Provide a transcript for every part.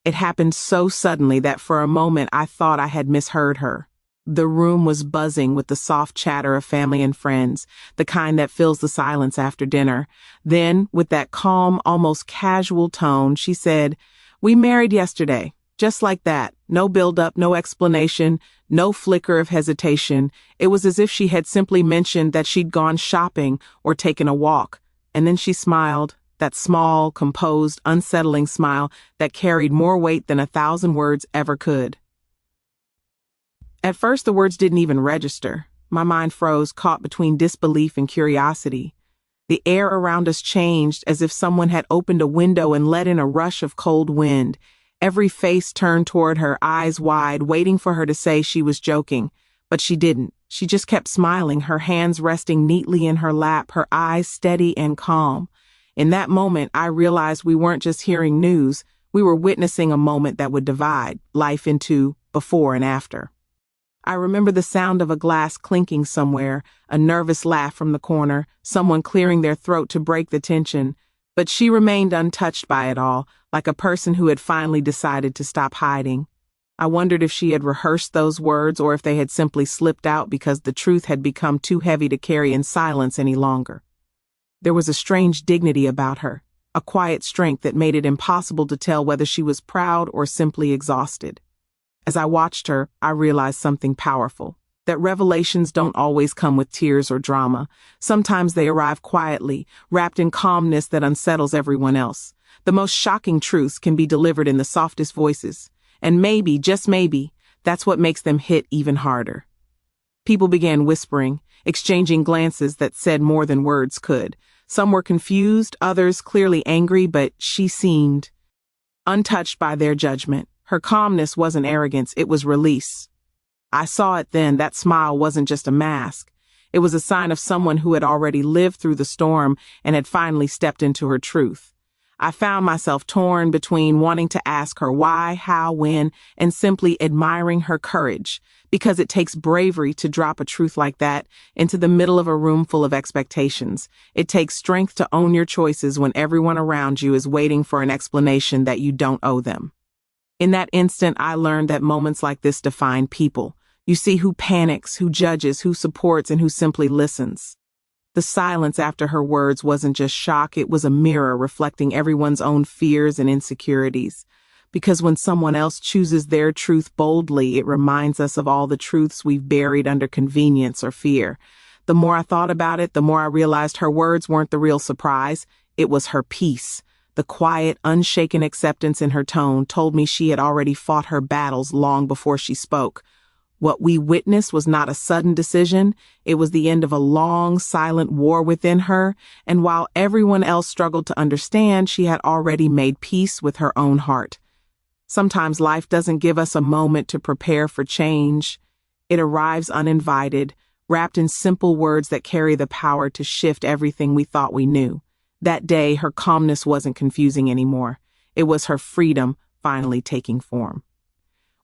It happened so suddenly that for a moment I thought I had misheard her. The room was buzzing with the soft chatter of family and friends, the kind that fills the silence after dinner. Then, with that calm, almost casual tone, she said, "We married yesterday." Just like that. No build-up, no explanation, no flicker of hesitation. It was as if she had simply mentioned that she'd gone shopping or taken a walk. And then she smiled, that small, composed, unsettling smile that carried more weight than 1,000 words ever could. At first, the words didn't even register. My mind froze, caught between disbelief and curiosity. The air around us changed as if someone had opened a window and let in a rush of cold wind. Every face turned toward her, eyes wide, waiting for her to say she was joking. But she didn't. She just kept smiling, her hands resting neatly in her lap, her eyes steady and calm. In that moment, I realized we weren't just hearing news. We were witnessing a moment that would divide life into before and after. I remember the sound of a glass clinking somewhere, a nervous laugh from the corner, someone clearing their throat to break the tension. But she remained untouched by it all, like a person who had finally decided to stop hiding. I wondered if she had rehearsed those words or if they had simply slipped out because the truth had become too heavy to carry in silence any longer. There was a strange dignity about her, a quiet strength that made it impossible to tell whether she was proud or simply exhausted. As I watched her, I realized something powerful, that revelations don't always come with tears or drama. Sometimes they arrive quietly, wrapped in calmness that unsettles everyone else. The most shocking truths can be delivered in the softest voices, and maybe, just maybe, that's what makes them hit even harder. People began whispering, exchanging glances that said more than words could. Some were confused, others clearly angry, but she seemed untouched by their judgment. Her calmness wasn't arrogance, it was release. I saw it then. That smile wasn't just a mask. It was a sign of someone who had already lived through the storm and had finally stepped into her truth. I found myself torn between wanting to ask her why, how, when, and simply admiring her courage, because it takes bravery to drop a truth like that into the middle of a room full of expectations. It takes strength to own your choices when everyone around you is waiting for an explanation that you don't owe them. In that instant, I learned that moments like this define people. You see who panics, who judges, who supports, and who simply listens. The silence after her words wasn't just shock, it was a mirror reflecting everyone's own fears and insecurities. Because when someone else chooses their truth boldly, it reminds us of all the truths we've buried under convenience or fear. The more I thought about it, the more I realized her words weren't the real surprise. It was her peace. The quiet, unshaken acceptance in her tone told me she had already fought her battles long before she spoke. What we witnessed was not a sudden decision. It was the end of a long, silent war within her, and while everyone else struggled to understand, she had already made peace with her own heart. Sometimes life doesn't give us a moment to prepare for change. It arrives uninvited, wrapped in simple words that carry the power to shift everything we thought we knew. That day, her calmness wasn't confusing anymore. It was her freedom finally taking form.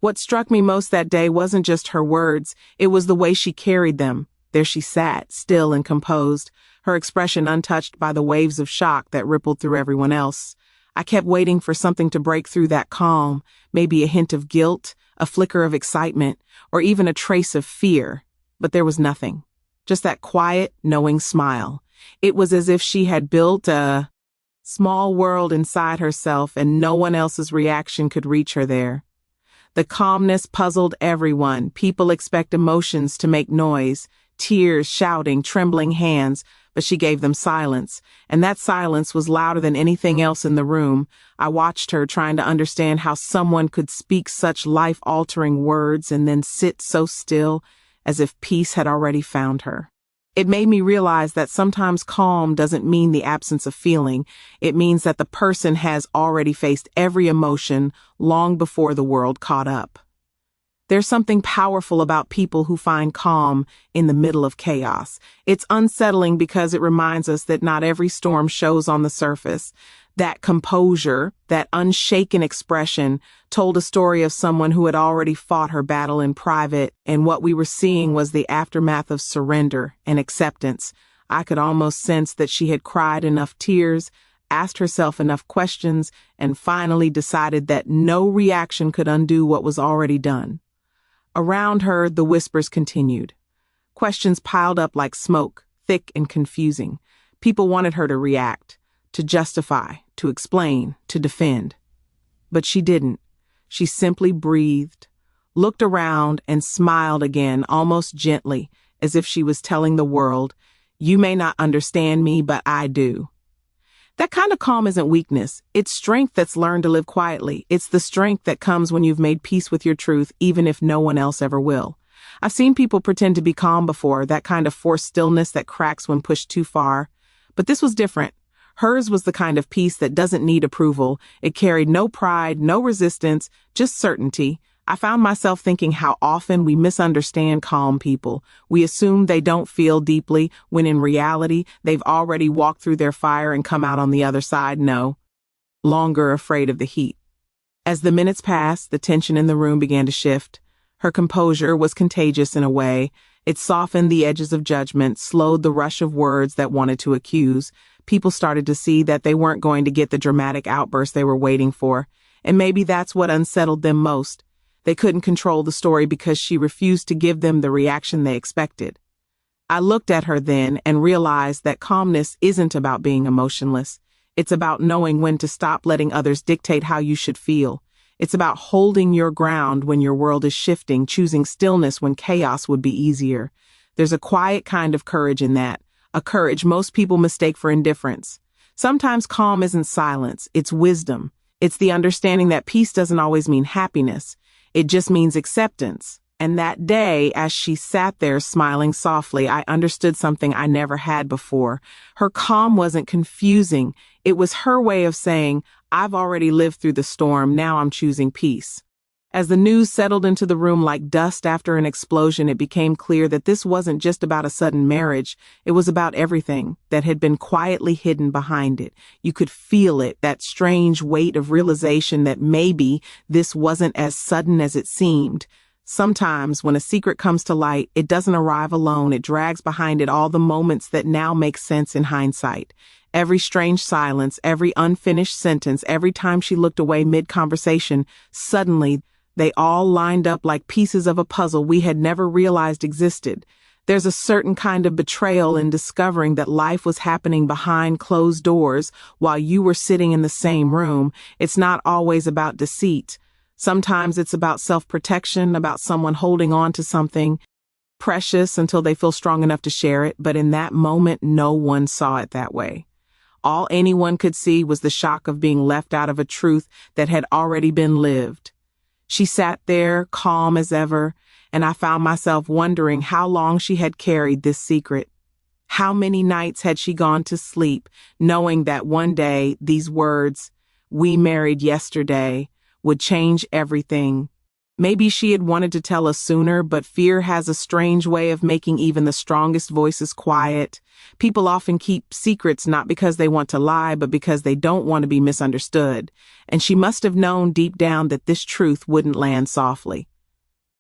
What struck me most that day wasn't just her words, it was the way she carried them. There she sat, still and composed, her expression untouched by the waves of shock that rippled through everyone else. I kept waiting for something to break through that calm, maybe a hint of guilt, a flicker of excitement, or even a trace of fear. But there was nothing. Just that quiet, knowing smile. It was as if she had built a small world inside herself and no one else's reaction could reach her there. The calmness puzzled everyone. People expect emotions to make noise, tears, shouting, trembling hands, but she gave them silence, and that silence was louder than anything else in the room. I watched her, trying to understand how someone could speak such life-altering words and then sit so still, as if peace had already found her. It made me realize that sometimes calm doesn't mean the absence of feeling. It means that the person has already faced every emotion long before the world caught up. There's something powerful about people who find calm in the middle of chaos. It's unsettling because it reminds us that not every storm shows on the surface. That composure, that unshaken expression, told a story of someone who had already fought her battle in private, and what we were seeing was the aftermath of surrender and acceptance. I could almost sense that she had cried enough tears, asked herself enough questions, and finally decided that no reaction could undo what was already done. Around her, the whispers continued. Questions piled up like smoke, thick and confusing. People wanted her to react, to justify, to explain, to defend. But she didn't. She simply breathed, looked around, and smiled again, almost gently, as if she was telling the world, "You may not understand me, but I do." That kind of calm isn't weakness. It's strength that's learned to live quietly. It's the strength that comes when you've made peace with your truth, even if no one else ever will. I've seen people pretend to be calm before, that kind of forced stillness that cracks when pushed too far. But this was different. Hers was the kind of peace that doesn't need approval. It carried no pride, no resistance, just certainty. I found myself thinking how often we misunderstand calm people. We assume they don't feel deeply, when in reality, they've already walked through their fire and come out on the other side, no longer afraid of the heat. As the minutes passed, the tension in the room began to shift. Her composure was contagious in a way. It softened the edges of judgment, slowed the rush of words that wanted to accuse. People started to see that they weren't going to get the dramatic outburst they were waiting for. And maybe that's what unsettled them most. They couldn't control the story because she refused to give them the reaction they expected. I looked at her then and realized that calmness isn't about being emotionless. It's about knowing when to stop letting others dictate how you should feel. It's about holding your ground when your world is shifting, choosing stillness when chaos would be easier. There's a quiet kind of courage in that, a courage most people mistake for indifference. Sometimes calm isn't silence, it's wisdom. It's the understanding that peace doesn't always mean happiness. It just means acceptance. And that day, as she sat there smiling softly, I understood something I never had before. Her calm wasn't confusing. It was her way of saying, "I've already lived through the storm, now I'm choosing peace." As the news settled into the room like dust after an explosion, it became clear that this wasn't just about a sudden marriage. It was about everything that had been quietly hidden behind it. You could feel it, that strange weight of realization that maybe this wasn't as sudden as it seemed. Sometimes, when a secret comes to light, it doesn't arrive alone. It drags behind it all the moments that now make sense in hindsight. Every strange silence, every unfinished sentence, every time she looked away mid-conversation, suddenly they all lined up like pieces of a puzzle we had never realized existed. There's a certain kind of betrayal in discovering that life was happening behind closed doors while you were sitting in the same room. It's not always about deceit. Sometimes it's about self-protection, about someone holding on to something precious until they feel strong enough to share it. But in that moment, no one saw it that way. All anyone could see was the shock of being left out of a truth that had already been lived. She sat there, calm as ever, and I found myself wondering how long she had carried this secret. How many nights had she gone to sleep, knowing that one day these words, "We married yesterday," would change everything. Maybe she had wanted to tell us sooner, but fear has a strange way of making even the strongest voices quiet. People often keep secrets not because they want to lie, but because they don't want to be misunderstood. And she must have known deep down that this truth wouldn't land softly.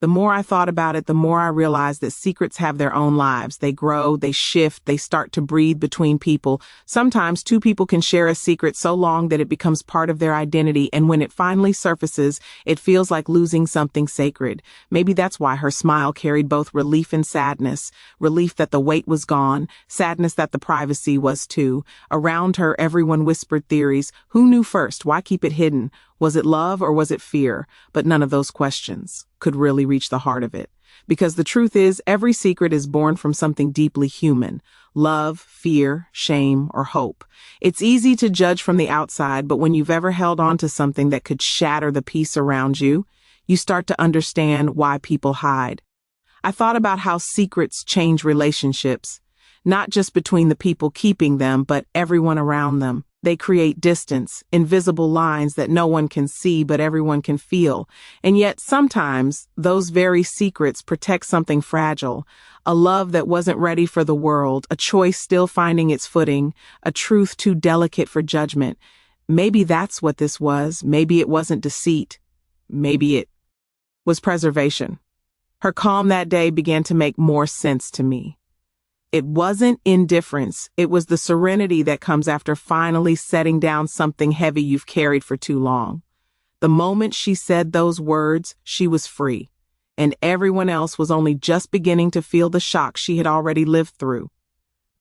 The more I thought about it, the more I realized that secrets have their own lives. They grow, they shift, they start to breathe between people. Sometimes two people can share a secret so long that it becomes part of their identity, and when it finally surfaces, it feels like losing something sacred. Maybe that's why her smile carried both relief and sadness. Relief that the weight was gone, sadness that the privacy was too. Around her, everyone whispered theories. Who knew first? Why keep it hidden? Was it love or was it fear? But none of those questions could really reach the heart of it. Because the truth is, every secret is born from something deeply human. Love, fear, shame, or hope. It's easy to judge from the outside, but when you've ever held on to something that could shatter the peace around you, you start to understand why people hide. I thought about how secrets change relationships, not just between the people keeping them, but everyone around them. They create distance, invisible lines that no one can see but everyone can feel. And yet sometimes those very secrets protect something fragile, a love that wasn't ready for the world, a choice still finding its footing, a truth too delicate for judgment. Maybe that's what this was. Maybe it wasn't deceit. Maybe it was preservation. Her calm that day began to make more sense to me. It wasn't indifference. It was the serenity that comes after finally setting down something heavy you've carried for too long. The moment she said those words, she was free, and everyone else was only just beginning to feel the shock she had already lived through.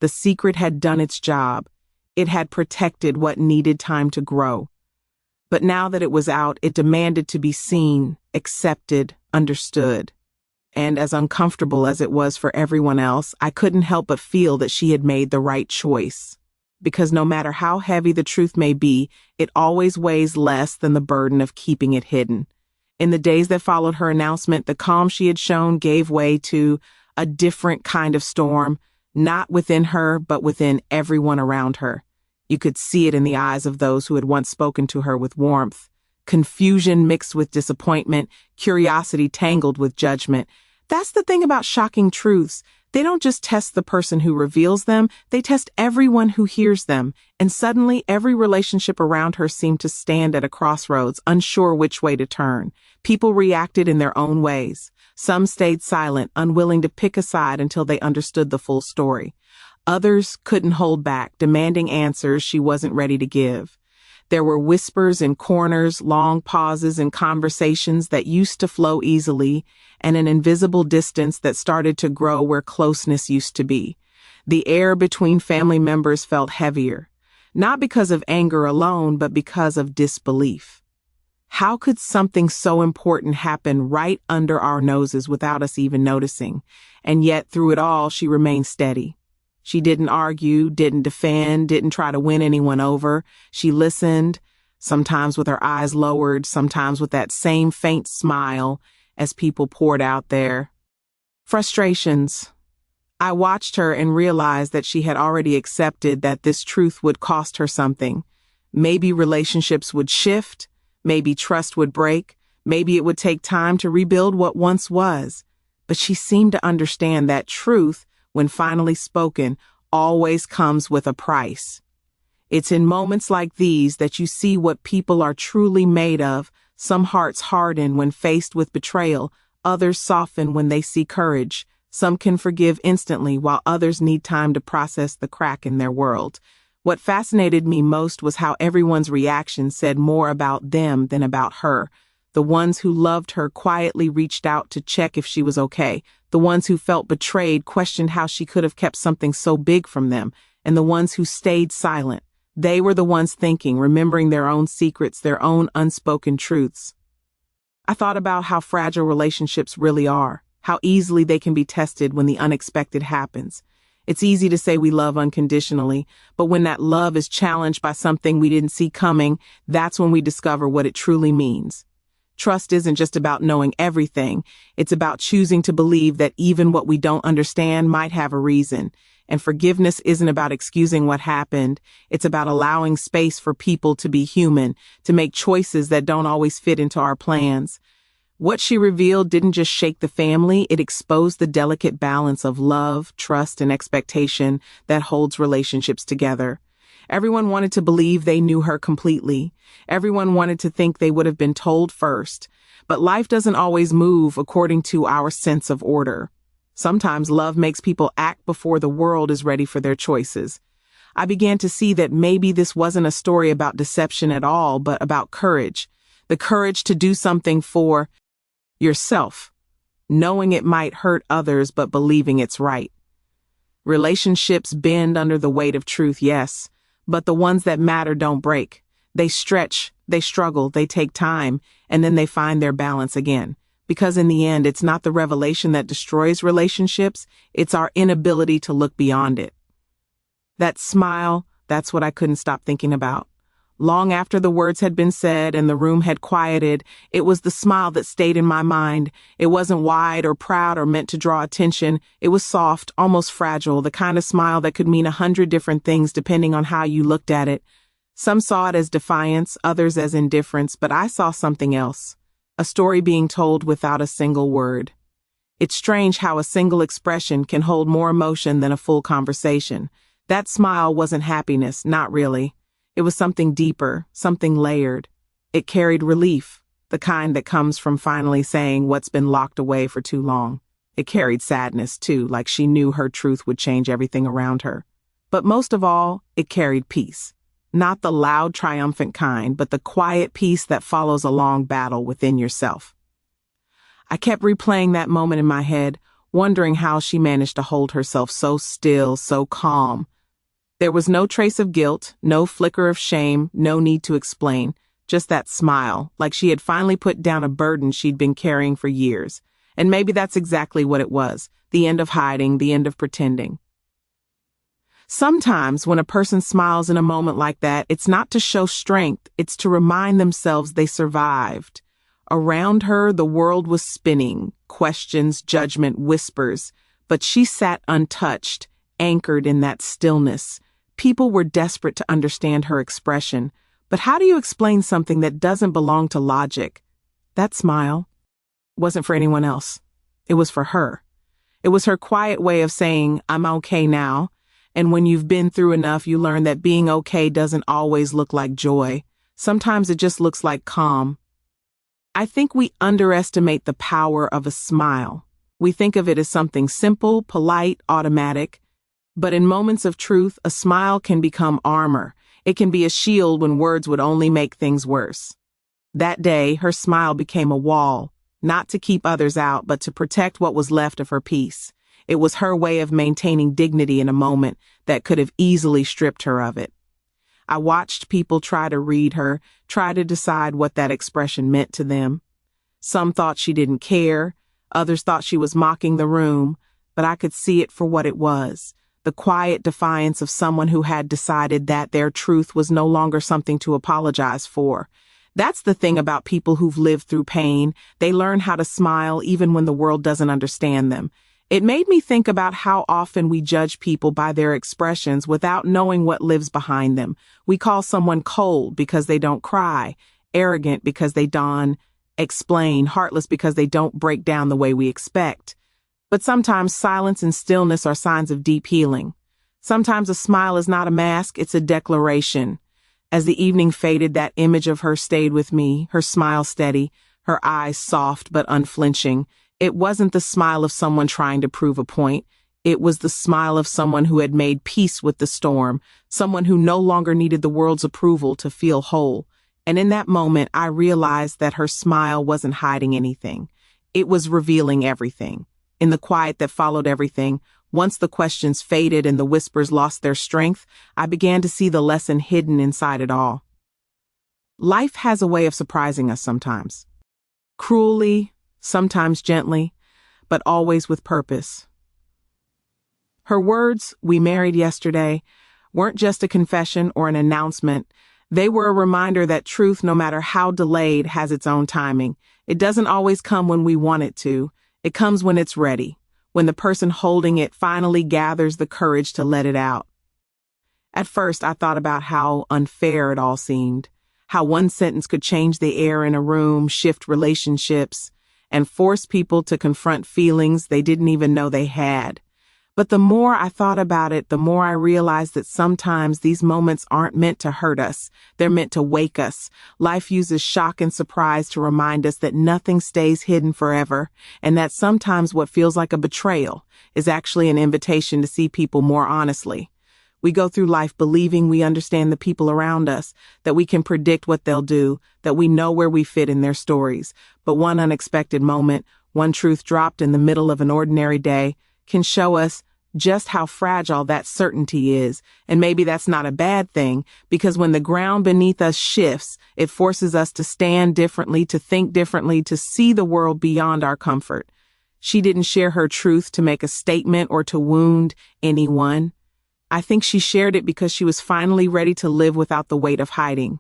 The secret had done its job. It had protected what needed time to grow. But now that it was out, it demanded to be seen, accepted, understood. And as uncomfortable as it was for everyone else, I couldn't help but feel that she had made the right choice. Because no matter how heavy the truth may be, it always weighs less than the burden of keeping it hidden. In the days that followed her announcement, the calm she had shown gave way to a different kind of storm, not within her, but within everyone around her. You could see it in the eyes of those who had once spoken to her with warmth. Confusion mixed with disappointment, curiosity tangled with judgment. That's the thing about shocking truths. They don't just test the person who reveals them, they test everyone who hears them. And suddenly, every relationship around her seemed to stand at a crossroads, unsure which way to turn. People reacted in their own ways. Some stayed silent, unwilling to pick a side until they understood the full story. Others couldn't hold back, demanding answers she wasn't ready to give. There were whispers in corners, long pauses in conversations that used to flow easily, and an invisible distance that started to grow where closeness used to be. The air between family members felt heavier, not because of anger alone, but because of disbelief. How could something so important happen right under our noses without us even noticing? And yet, through it all, she remained steady. She didn't argue, didn't defend, didn't try to win anyone over. She listened, sometimes with her eyes lowered, sometimes with that same faint smile as people poured out their frustrations. I watched her and realized that she had already accepted that this truth would cost her something. Maybe relationships would shift, maybe trust would break, maybe it would take time to rebuild what once was. But she seemed to understand that truth, when finally spoken, always comes with a price. It's in moments like these that you see what people are truly made of. Some hearts harden when faced with betrayal, others soften when they see courage. Some can forgive instantly, while others need time to process the crack in their world. What fascinated me most was how everyone's reaction said more about them than about her. The ones who loved her quietly reached out to check if she was okay. The ones who felt betrayed questioned how she could have kept something so big from them. And the ones who stayed silent, they were the ones thinking, remembering their own secrets, their own unspoken truths. I thought about how fragile relationships really are, how easily they can be tested when the unexpected happens. It's easy to say we love unconditionally, but when that love is challenged by something we didn't see coming, that's when we discover what it truly means. Trust isn't just about knowing everything. It's about choosing to believe that even what we don't understand might have a reason. And forgiveness isn't about excusing what happened. It's about allowing space for people to be human, to make choices that don't always fit into our plans. What she revealed didn't just shake the family, it exposed the delicate balance of love, trust, and expectation that holds relationships together. Everyone wanted to believe they knew her completely. Everyone wanted to think they would have been told first. But life doesn't always move according to our sense of order. Sometimes love makes people act before the world is ready for their choices. I began to see that maybe this wasn't a story about deception at all, but about courage. The courage to do something for yourself, knowing it might hurt others, but believing it's right. Relationships bend under the weight of truth, yes, but the ones that matter don't break. They stretch, they struggle, they take time, and then they find their balance again. Because in the end, it's not the revelation that destroys relationships, it's our inability to look beyond it. That smile, that's what I couldn't stop thinking about. Long after the words had been said and the room had quieted, it was the smile that stayed in my mind. It wasn't wide or proud or meant to draw attention. It was soft, almost fragile, the kind of smile that could mean 100 different things depending on how you looked at it. Some saw it as defiance, others as indifference, but I saw something else. A story being told without a single word. It's strange how a single expression can hold more emotion than a full conversation. That smile wasn't happiness, not really. It was something deeper, something layered. It carried relief, the kind that comes from finally saying what's been locked away for too long. It carried sadness, too, like she knew her truth would change everything around her. But most of all, it carried peace. Not the loud, triumphant kind, but the quiet peace that follows a long battle within yourself. I kept replaying that moment in my head, wondering how she managed to hold herself so still, so calm. There was no trace of guilt, no flicker of shame, no need to explain, just that smile, like she had finally put down a burden she'd been carrying for years. And maybe that's exactly what it was, the end of hiding, the end of pretending. Sometimes when a person smiles in a moment like that, it's not to show strength, it's to remind themselves they survived. Around her, the world was spinning, questions, judgment, whispers, but she sat untouched, anchored in that stillness. People were desperate to understand her expression, but how do you explain something that doesn't belong to logic? That smile wasn't for anyone else. It was for her. It was her quiet way of saying, I'm okay now. And when you've been through enough, you learn that being okay doesn't always look like joy. Sometimes it just looks like calm. I think we underestimate the power of a smile. We think of it as something simple, polite, automatic. But in moments of truth, a smile can become armor. It can be a shield when words would only make things worse. That day, her smile became a wall, not to keep others out, but to protect what was left of her peace. It was her way of maintaining dignity in a moment that could have easily stripped her of it. I watched people try to read her, try to decide what that expression meant to them. Some thought she didn't care, others thought she was mocking the room, but I could see it for what it was, the quiet defiance of someone who had decided that their truth was no longer something to apologize for. That's the thing about people who've lived through pain. They learn how to smile even when the world doesn't understand them. It made me think about how often we judge people by their expressions without knowing what lives behind them. We call someone cold because they don't cry, arrogant because they don't explain, heartless because they don't break down the way we expect. But sometimes silence and stillness are signs of deep healing. Sometimes a smile is not a mask, it's a declaration. As the evening faded, that image of her stayed with me, her smile steady, her eyes soft but unflinching. It wasn't the smile of someone trying to prove a point. It was the smile of someone who had made peace with the storm, someone who no longer needed the world's approval to feel whole. And in that moment, I realized that her smile wasn't hiding anything. It was revealing everything. In the quiet that followed everything, once the questions faded and the whispers lost their strength, I began to see the lesson hidden inside it all. Life has a way of surprising us sometimes. Cruelly, sometimes gently, but always with purpose. Her words, "We married yesterday," weren't just a confession or an announcement. They were a reminder that truth, no matter how delayed, has its own timing. It doesn't always come when we want it to. It comes when it's ready, when the person holding it finally gathers the courage to let it out. At first, I thought about how unfair it all seemed, how one sentence could change the air in a room, shift relationships, and force people to confront feelings they didn't even know they had. But the more I thought about it, the more I realized that sometimes these moments aren't meant to hurt us. They're meant to wake us. Life uses shock and surprise to remind us that nothing stays hidden forever, and that sometimes what feels like a betrayal is actually an invitation to see people more honestly. We go through life believing we understand the people around us, that we can predict what they'll do, that we know where we fit in their stories. But one unexpected moment, one truth dropped in the middle of an ordinary day, can show us just how fragile that certainty is. And maybe that's not a bad thing, because when the ground beneath us shifts, it forces us to stand differently, to think differently, to see the world beyond our comfort. She didn't share her truth to make a statement or to wound anyone. I think she shared it because she was finally ready to live without the weight of hiding.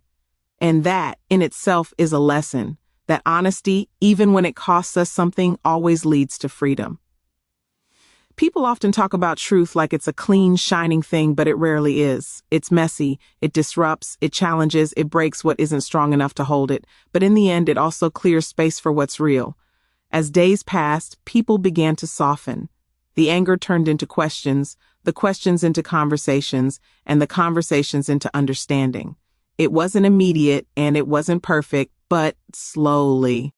And that, in itself, is a lesson, that honesty, even when it costs us something, always leads to freedom. People often talk about truth like it's a clean, shining thing, but it rarely is. It's messy, it disrupts, it challenges, it breaks what isn't strong enough to hold it. But in the end, it also clears space for what's real. As days passed, people began to soften. The anger turned into questions, the questions into conversations, and the conversations into understanding. It wasn't immediate and it wasn't perfect, but slowly.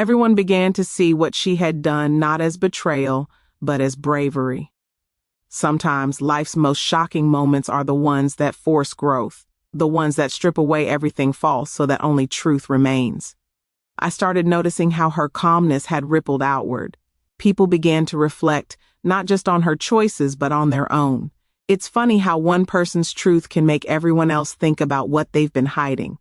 Everyone began to see what she had done not as betrayal, but as bravery. Sometimes life's most shocking moments are the ones that force growth, the ones that strip away everything false so that only truth remains. I started noticing how her calmness had rippled outward. People began to reflect, not just on her choices, but on their own. It's funny how one person's truth can make everyone else think about what they've been hiding.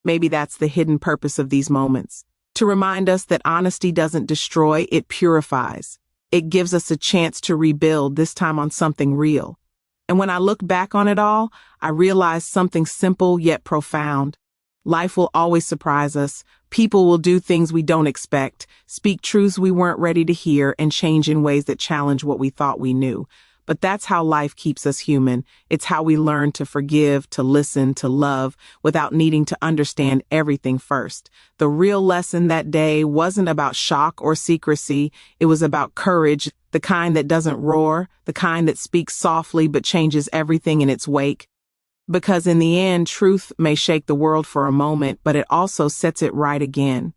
Maybe that's the hidden purpose of these moments, to remind us that honesty doesn't destroy, it purifies. It gives us a chance to rebuild, this time on something real. And when I look back on it all, I realize something simple yet profound. Life will always surprise us. People will do things we don't expect, speak truths we weren't ready to hear, and change in ways that challenge what we thought we knew. But that's how life keeps us human. It's how we learn to forgive, to listen, to love, without needing to understand everything first. The real lesson that day wasn't about shock or secrecy. It was about courage, the kind that doesn't roar, the kind that speaks softly but changes everything in its wake. Because in the end, truth may shake the world for a moment, but it also sets it right again.